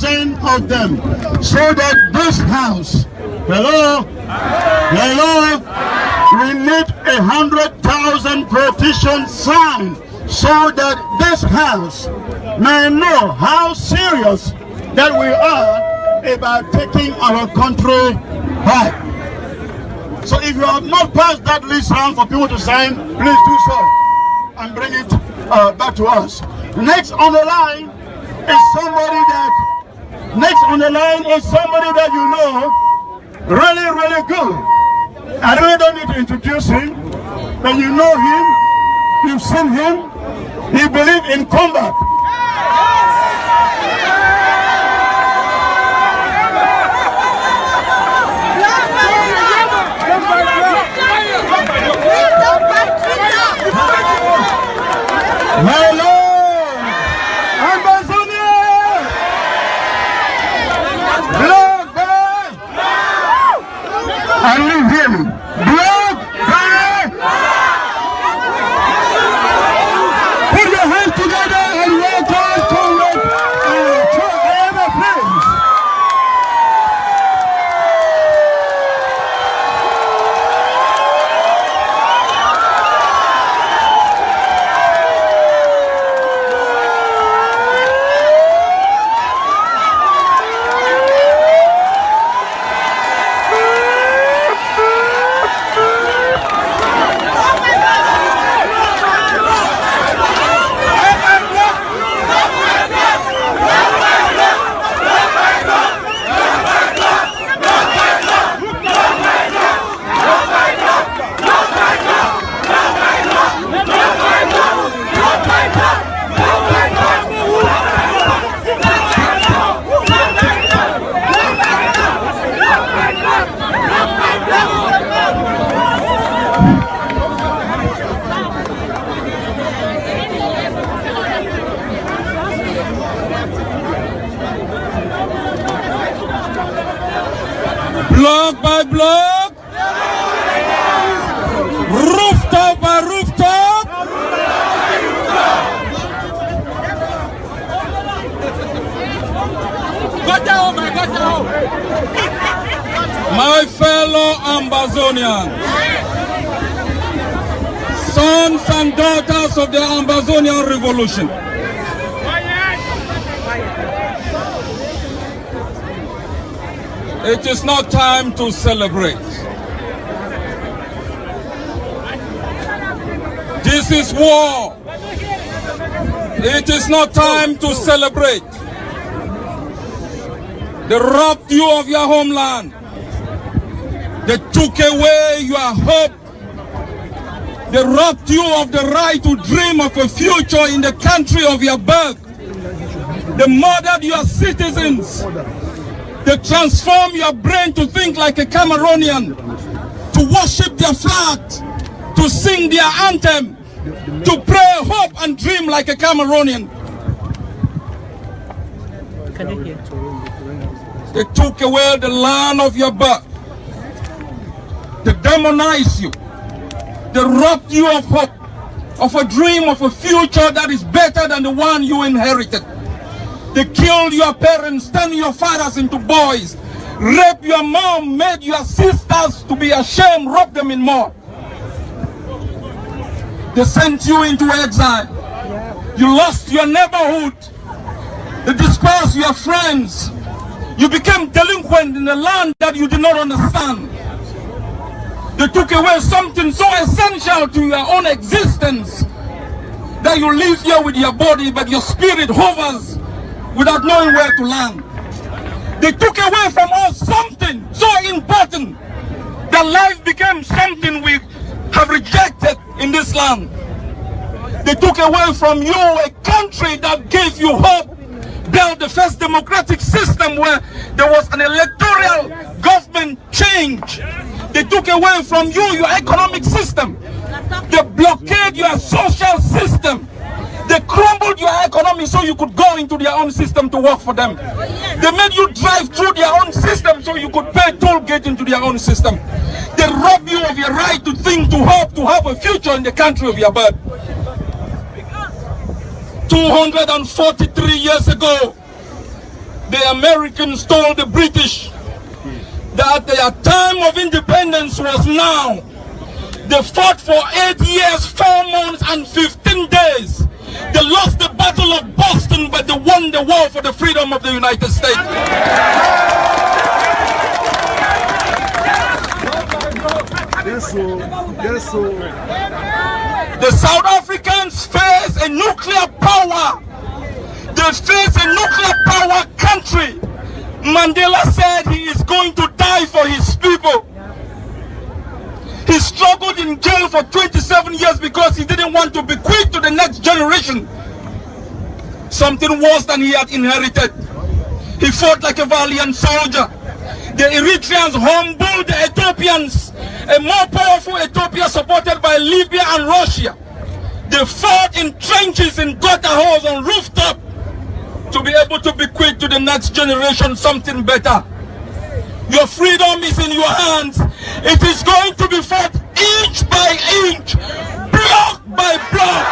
100,000 of them, so that this house, hello, we need 100,000 petitions signed, so that this house may know how serious that we are about taking our country back. So if you have not passed that list round for people to sign, please do so and bring it back to us. Next on the line is somebody that you know really, really good. I really don't need to introduce him, but you know him, you've seen him, he believes in combat. Hello, Ambazonia! Block by! I live here. Block by! Put your hands together and welcome Comrade Ayaba, please. Block by block, rooftop by rooftop, my fellow Ambazonians, sons and daughters of the Ambazonian Revolution, it is not time to celebrate. This is war. It is not time to celebrate. They robbed you of your homeland. They took away your hope. They robbed you of the right to dream of a future in the country of your birth. They murdered your citizens. They transform your brain to think like a Cameroonian, to worship their flag, to sing their anthem, to pray, hope, and dream like a Cameroonian. They took away the land of your birth. They demonized you. They robbed you of hope, of a dream of a future that is better than the one you inherited. They killed your parents, turned your fathers into boys, raped your mom, made your sisters to be ashamed, robbed them in more. They sent you into exile. You lost your neighborhood. They dispersed your friends. You became delinquent in a land that you did not understand. They took away something so essential to your own existence, that you live here with your body, but your spirit hovers without knowing where to land. They took away from us something so important that life became something we have rejected in this land. They took away from you a country that gave you hope, built the first democratic system where there was an electoral government change. They took away from you your economic system. They blockaded your social system. They crumbled your economy so you could go into their own system to work for them. They made you drive through their own system so you could pay toll gate into their own system. They robbed you of your right to think, to hope, to have a future in the country of your birth. 243 years ago, the Americans told the British that their time of independence was now. They fought for 8 years, 4 months, and 15 days. They lost the Battle of Boston, but they won the war for the freedom of the United States. The South Africans face a nuclear power. They face a nuclear power country. Mandela said he is going to die for his people. He struggled in jail for 27 years because he didn't want to bequeath to the next generation something worse than he had inherited. He fought like a valiant soldier. The Eritreans humbled the Ethiopians, a more powerful Ethiopia supported by Libya and Russia. They fought in trenches, in gutter holes, on rooftop to be able to bequeath to the next generation something better. Your freedom is in your hands. It is going to be fought inch by inch, block by block,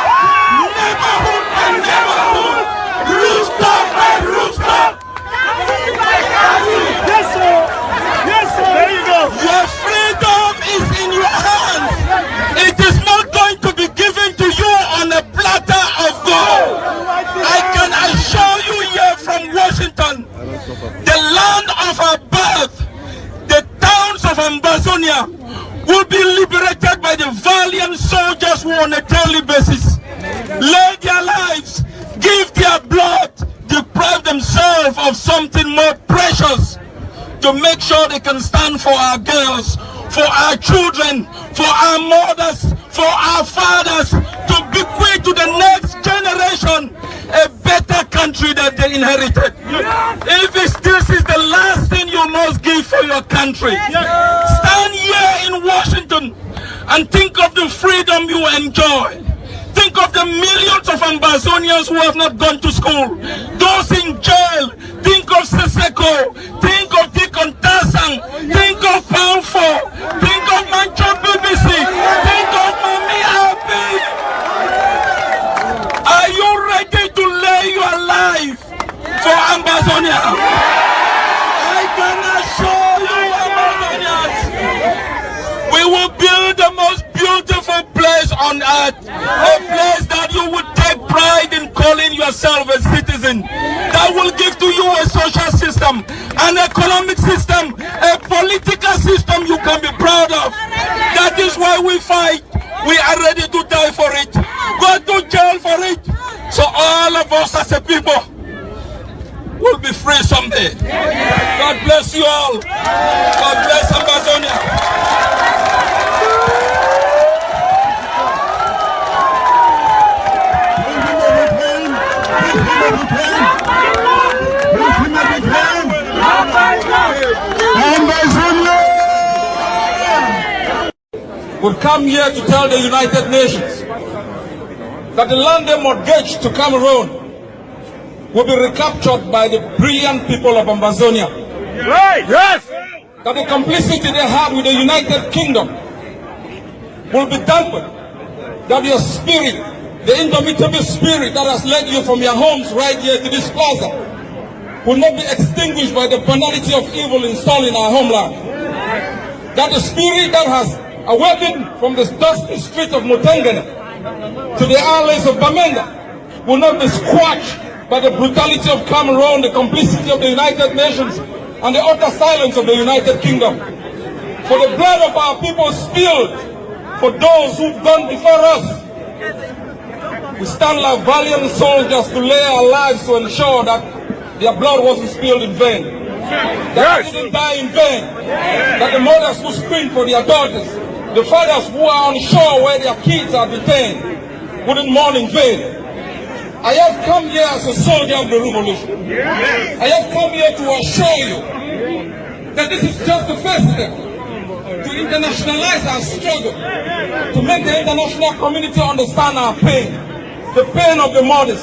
neighborhood by neighborhood, rooftop by rooftop. Yes, sir. Yes, sir. There you go. Your freedom is in your hands. It is not going to be given to you on a platter of gold. I can assure you here from Washington, the land of our birth, the towns of Ambazonia will be liberated by the valiant soldiers who on a daily basis lay their lives, give their blood, deprive themselves of something more precious to make sure they can stand for our girls, for our children, for our mothers, for our fathers, to bequeath to the next generation a better country that they inherited. If this is the last thing you must give for your country, stand here in Washington and think of the freedom you enjoy. Think of the millions of Ambazonians who have not gone to school, those in jail. Think of Seseko, think of Deacon Tasang, think of Poundful, think of Mancho BBC, think of Mami Abi. Are you ready to lay your life for Ambazonia? I can assure you, Ambazonians, we will build the most beautiful place on earth, a place that you would take pride in calling yourself a citizen, that will give to you a social system, an economic system, a political system you can be proud of. That is why we fight. We are ready to die for it, go to jail for it, so all of us as a people will be free someday. God bless you all. God bless Ambazonia. Would come here to tell the United Nations that the land they mortgaged to Cameroon will be recaptured by the brilliant people of Ambazonia. Right. Yes. That the complicity they had with the United Kingdom will be dampened. That your spirit, the indomitable spirit that has led you from your homes right here to this plaza, will not be extinguished by the banality of evil installed in our homeland. That the spirit that has awakened from the dusty street of Mutengene to the alleys of Bamenda will not be squashed by the brutality of Cameroon, the complicity of the United Nations, and the utter silence of the United Kingdom. For the blood of our people spilled for those who've gone before us, we stand like valiant soldiers to lay our lives to ensure that their blood wasn't spilled in vain, that they didn't die in vain, that the mothers who scream for their daughters, the fathers who are unsure where their kids are detained, wouldn't mourn in vain. I have come here as a soldier of the revolution. I have come here to assure you that this is just the first step to internationalize our struggle, to make the international community understand our pain, the pain of the mothers,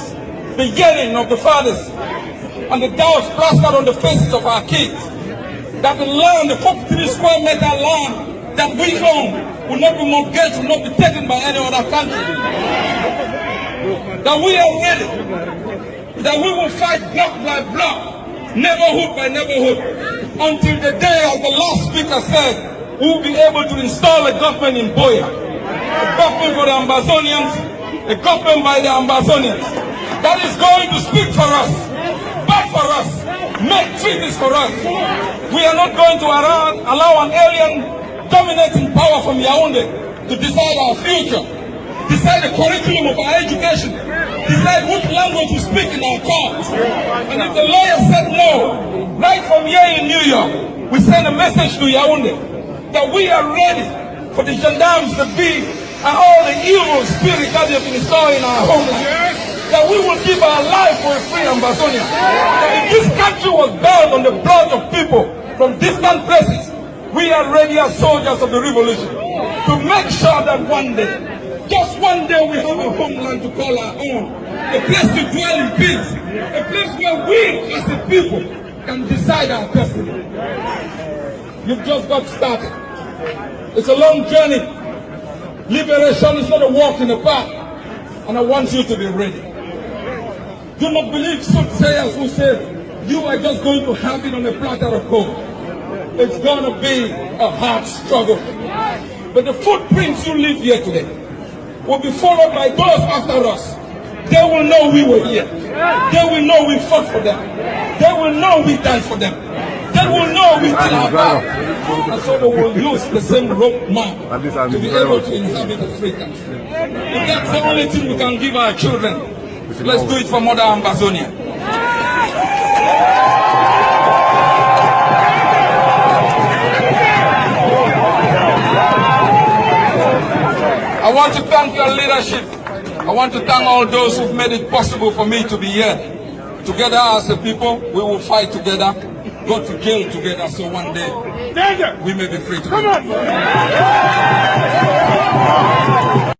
the yearning of the fathers, and the doubts plastered on the faces of our kids, that the land, the 43 square meter land that we own, will not be mortgaged, will not be taken by any other country. That we are ready, that we will fight block by block neighborhood by neighborhood, until the day, as the last speaker said, we will be able to install a government in Boya, a government for the Ambazonians, a government by the Ambazonians, that is going to speak for us, fight for us, make treaties for us. We are not going to allow an alien dominating power from Yaoundé to decide our future, decide the curriculum of our education, decide which language we speak in our courts. And if the lawyer said no, right from here in New York, we send a message to Yaoundé that we are ready for the gendarmes, the beef, and all the evil spirits that have been installed in our homeland. That we will give our life for a free Ambazonia. That if this country was built on the blood of people from distant places, we are ready as soldiers of the revolution to make sure that one day, just one day, we have a homeland to call our own, a place to dwell in peace, a place where we as a people can decide our destiny. You've just got started. It's a long journey. Liberation is not a walk in the park, and I want you to be ready. Do not believe soothsayers who say you are just going to have it on a platter of gold. It's going to be a hard struggle. But the footprints you leave here today will be followed by those after us. They will know we were here. They will know we fought for them. They will know we died for them. They will know we did our part. And so they will use the same rope map to be able to inhabit Africa. If that's the only thing we can give our children, let's do it for Mother Ambazonia. I want to thank your leadership. I want to thank all those who've made it possible for me to be here. Together as a people, we will fight together, go to jail together, so one day we may be free together. Come on.